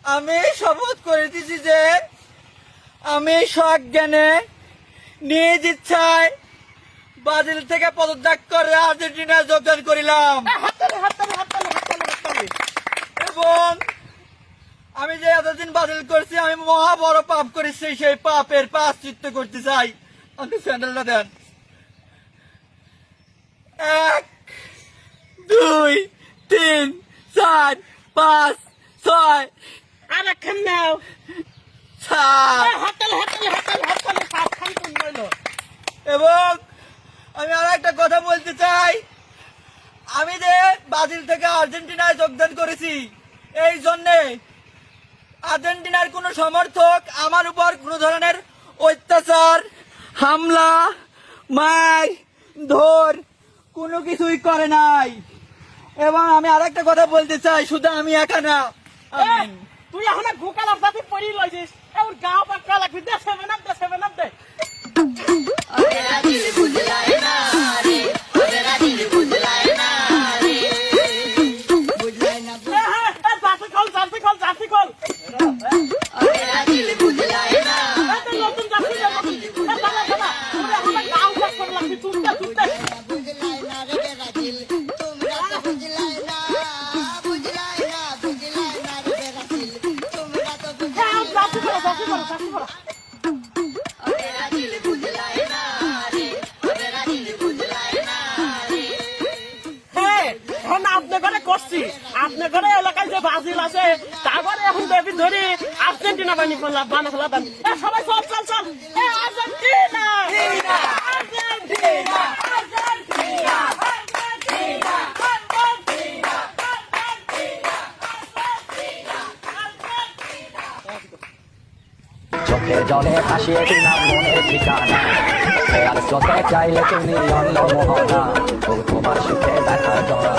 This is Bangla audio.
আমি শপথ করে দিছি যে আমি সজ্ঞানে নিজ ইচ্ছায় ব্রাজিল থেকে পদত্যাগ করে আর্জেন্টিনায় যোগদান করিলাম এবং আমি যে এতদিন ব্রাজিল করছি আমি মহা বড় পাপ করেছি সেই পাপের প্রায়শ্চিত্ত করতে চাই। আপনি স্যান্ডেলটা দেন। 1 2 3 4 5 6 আরেকখান নাও 7 হাততালি সাতখান কোন হইলো এবং আমি আর একটা কথা বলতে চাই, আমি যে ব্রাজিল থেকে আর্জেন্টিনায় যোগদান করেছি এই জন্যে আর্জেন্টিনার কোনো সমর্থক আমার উপর কোনো ধরনের অত্যাচার হামলা মার ধর কোনো কিছুই করে নাই। এবং আমি আর একটা কথা বলতে চাই, শুধু আমি একা না, তুই এখন গোকালার সাথে পড়ি লইছিস ওর গাও পাকা লাগবি দে 7 আপ দে জার্সি খোল নতুন জার্সি গাও পাকা লাগবি তুলতে জার্সি করো আপনার ঘরে এলাকায় যে ব্রাজিল আছে তারপরে এখন দেবী ধরে আর্জেন্টিনা বানা ফেলাতাম সবাই চল আর্জেন্টিনা চোখে জলে ভাসিয়ে দিলাম মনের ঠিকানা আর চোখে চাইলে তুমি অন্য মোহনা তোমার সুখে দেখার জন্য